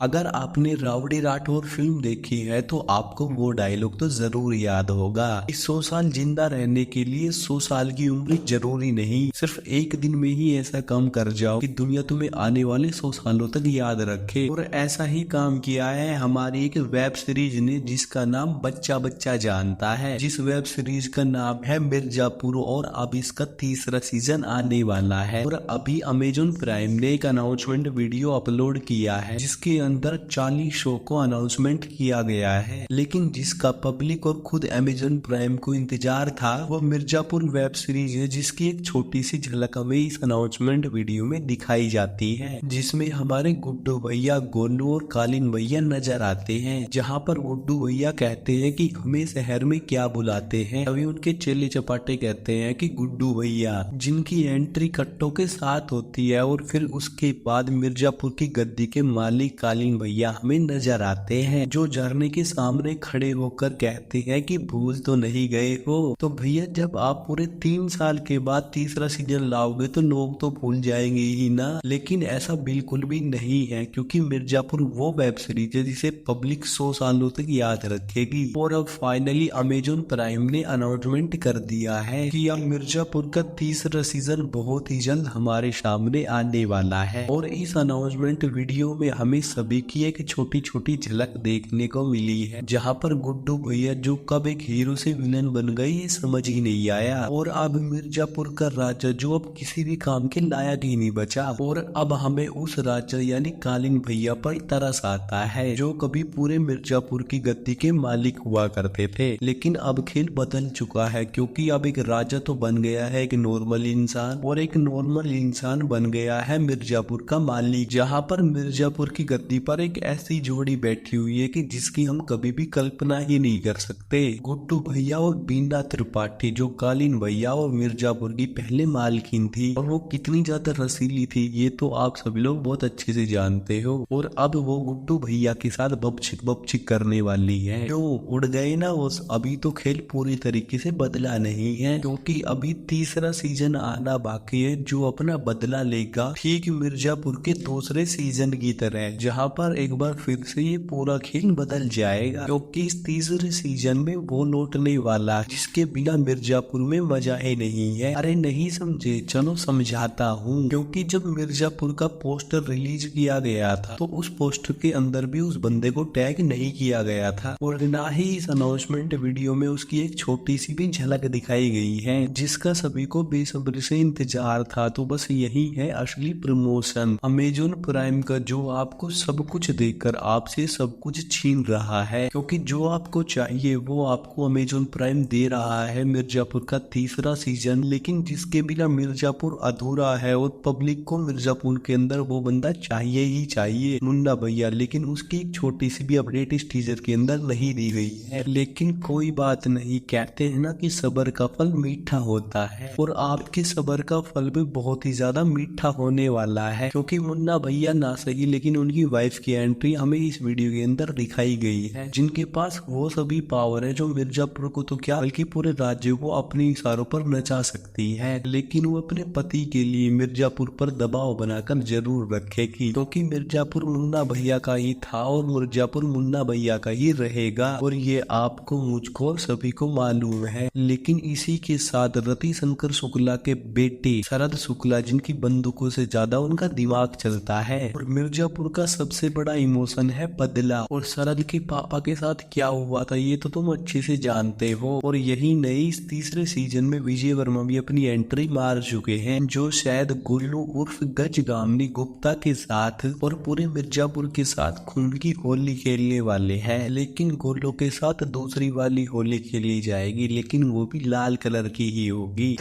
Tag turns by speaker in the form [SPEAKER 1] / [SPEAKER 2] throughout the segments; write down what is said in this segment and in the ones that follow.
[SPEAKER 1] अगर आपने rowdy Rathore film देखी है तो आपको वो डायलॉग तो जरूर याद होगा कि 100 साल जिंदा रहने के लिए 100 साल की उम्र जरूरी नहीं, सिर्फ एक दिन में ही ऐसा काम कर जाओ कि दुनिया तुम्हें आने वाले 100 सालों तक याद रखे। और ऐसा ही काम किया है हमारी एक वेब सीरीज ने जिसका नाम बच्चा बच्चा जानता है, जिस वेब सीरीज का नाम है मिर्जापुर। और अब इसका तीसरा सीजन आने वाला है और अभी अमेजोन प्राइम ने एक अनाउंसमेंट वीडियो अपलोड किया है जिसके अंदर 40 शो को अनाउंसमेंट किया गया है, लेकिन जिसका पब्लिक और खुद अमेजन प्राइम को इंतजार था वो मिर्जापुर वेब सीरीज है, जिसकी एक छोटी सी झलक हमें इस अनाउंसमेंट वीडियो में दिखाई जाती है, जिसमें हमारे गुड्डू भैया, गोलू और कालीन भैया नजर आते हैं। जहां पर गुड्डू भैया कहते हैं कि हमें शहर में क्या बुलाते हैं, तभी उनके चेले चपाटे कहते हैं कि गुड्डू भैया, जिनकी एंट्री कट्टों के साथ होती है। और फिर उसके बाद मिर्जापुर की गद्दी के मालिक कालीन भैया हमें नजर आते हैं, जो झरने के सामने खड़े होकर कहते हैं कि भूल तो नहीं गए हो। तो भैया जब आप पूरे 3 साल के बाद तीसरा सीजन लाओगे तो लोग तो भूल जाएंगे ही ना, लेकिन ऐसा बिल्कुल भी नहीं है, क्योंकि मिर्जापुर वो वेब सीरीज है जिसे पब्लिक 100 सालों तक याद रखेगी। और अब फाइनली अमेजोन प्राइम ने अनाउंसमेंट कर दिया है कि अब मिर्जापुर का तीसरा सीजन बहुत ही जल्द हमारे सामने आने वाला है। और इस अनाउंसमेंट वीडियो में हमें सभी की एक छोटी छोटी झलक देखने को मिली है, जहां पर गुड्डू भैया जो कब एक हीरो से विलन बन गए ये समझ ही नहीं आया। और अब मिर्जापुर का राजा जो अब किसी भी काम के लायक ही नहीं बचा, और अब हमें उस राजा यानी कालीन भैया पर तरस आता है जो कभी पूरे मिर्जापुर की गद्दी के मालिक हुआ करते थे। लेकिन अब खेल बदल चुका है, क्योंकि अब एक राजा तो बन गया है एक नॉर्मल इंसान, और एक नॉर्मल इंसान बन गया है मिर्जापुर का मालिक। जहां पर मिर्जापुर की गद्दी पर एक ऐसी जोड़ी बैठी हुई है कि जिसकी हम कभी भी कल्पना ही नहीं कर सकते। गुड्डू भैया और बीना त्रिपाठी, जो कालीन भैया और मिर्जापुर की पहले मालकिन थी, और वो कितनी ज्यादा रसीली थी ये तो आप सभी लोग बहुत अच्छे से जानते हो। और अब वो गुड्डू भैया के साथ बपचिक करने वाली है। जो उड़ गए ना वो अभी तो खेल पूरी तरीके से बदला नहीं है, क्योंकि अभी तीसरा सीजन आना बाकी है जो अपना बदला लेगा ठीक मिर्जापुर के दूसरे सीजन की तरह, जहां पर एक बार फिर से ये पूरा खेल बदल जाएगा, क्योंकि इस तीसरे सीजन में वो लौटने वाला जिसके बिना मिर्जापुर में मजा ही नहीं है। अरे नहीं समझे, चलो समझाता हूँ। क्योंकि जब मिर्जापुर का पोस्टर रिलीज किया गया था तो उस पोस्टर के अंदर भी उस बंदे को टैग नहीं किया गया था, और ना ही इस अनाउंसमेंट वीडियो में उसकी एक छोटी सी भी झलक दिखाई गई है, जिसका सभी को बेसब्री से इंतजार था। तो बस यही है असली प्रमोशन अमेजोन प्राइम का, जो आपको सब कुछ देकर आपसे सब कुछ छीन रहा है, क्योंकि जो आपको चाहिए वो आपको अमेजोन प्राइम दे रहा है, मिर्जापुर का तीसरा सीजन। लेकिन जिसके बिना मिर्जापुर अधूरा है, और पब्लिक को मिर्जापुर के अंदर वो बंदा चाहिए ही चाहिए, मुन्ना भैया। लेकिन उसकी एक छोटी सी भी अपडेट इस टीजर के अंदर नहीं दी गई है। लेकिन कोई बात नहीं, कहते हैं ना कि सब्र का फल मीठा होता है, और आपके सब्र का फल भी बहुत ही ज्यादा मीठा होने वाला है, क्योंकि मुन्ना भैया ना सही लेकिन उनकी वाइफ की एंट्री हमें इस वीडियो के अंदर दिखाई गई है, जिनके पास वो सभी पावर है जो मिर्जापुर को तो क्या बल्कि पूरे राज्य को अपने इशारों पर नचा सकती है। लेकिन वो अपने पति के लिए मिर्जापुर पर दबाव बनाकर जरूर रखेगी, क्योंकि मिर्जापुर मुन्ना भैया का ही था और मिर्जापुर मुन्ना भैया का ही रहेगा, और ये आपको मुझको और सभी को मालूम है। लेकिन इसी के साथ रति शंकर शुक्ला के बेटे शरद शुक्ला, जिनकी बंदूकों से ज्यादा उनका दिमाग चलता है, और मिर्जापुर का सबसे बड़ा इमोशन है बदला। और शरद के पापा के साथ क्या हुआ था ये तो तुम अच्छे से जानते हो। और यही नहीं, इस तीसरे सीजन में विजय वर्मा भी अपनी एंट्री मार चुके हैं, जो शायद गुल्लू उर्फ गज गामनी गुप्ता के साथ और पूरे मिर्जापुर के साथ खून की होली खेलने वाले हैं। लेकिन गोलू के साथ दूसरी वाली होली खेली जाएगी, लेकिन वो भी लाल कलर की ही होगी।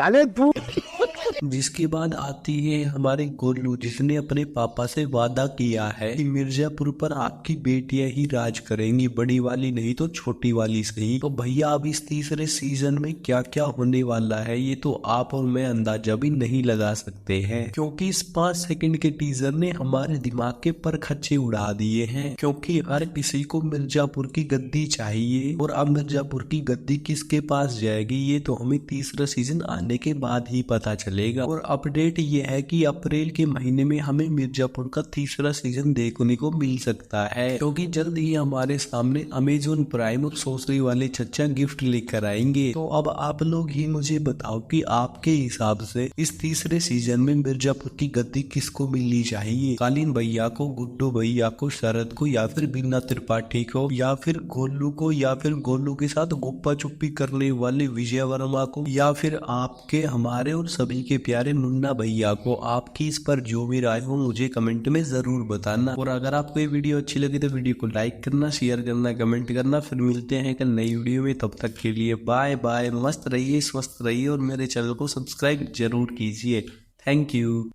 [SPEAKER 1] जिसके बाद आती है हमारे गोलू, जिसने अपने पापा से वादा किया है कि मिर्जापुर पर आपकी बेटियां ही राज करेंगी, बड़ी वाली नहीं तो छोटी वाली सही। तो भैया अब इस तीसरे सीजन में क्या क्या होने वाला है ये तो आप और मैं अंदाजा भी नहीं लगा सकते हैं, क्योंकि इस 5 सेकंड के टीजर ने हमारे दिमाग के परखच्चे उड़ा दिए हैं। क्योंकि हर किसी को मिर्जापुर की गद्दी चाहिए, और अब मिर्जापुर की गद्दी किसके पास जाएगी ये तो हमें तीसरा सीजन आने के बाद ही पता चले। रहेगा। और अपडेट ये है कि अप्रैल के महीने में हमें मिर्जापुर का तीसरा सीजन देखने को मिल सकता है, क्योंकि जल्द ही हमारे सामने अमेजोन प्राइम और सोसरी वाले चच्चा गिफ्ट लेकर आएंगे। तो अब आप लोग ही मुझे बताओ कि आपके हिसाब से इस तीसरे सीजन में मिर्जापुर की गद्दी किसको मिलनी चाहिए? कालीन भैया को, गुड्डू भैया को, शरद को, या फिर बीना त्रिपाठी को, या फिर गोलू को, या फिर गोलू के साथ गुप्पा चुप्पी करने वाले विजय वर्मा को, या फिर आपके, हमारे और सभी के प्यारे मुन्ना भैया को? आपकी इस पर जो भी राय हो मुझे कमेंट में जरूर बताना। और अगर आपको ये वीडियो अच्छी लगी तो वीडियो को लाइक करना, शेयर करना, कमेंट करना। फिर मिलते हैं कल नई वीडियो में, तब तक के लिए बाय बाय। मस्त रहिए, स्वस्थ रहिए और मेरे चैनल को सब्सक्राइब जरूर कीजिए। Thank you.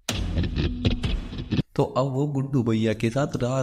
[SPEAKER 1] तो अब वो गुड्डू भैया के साथ रहा।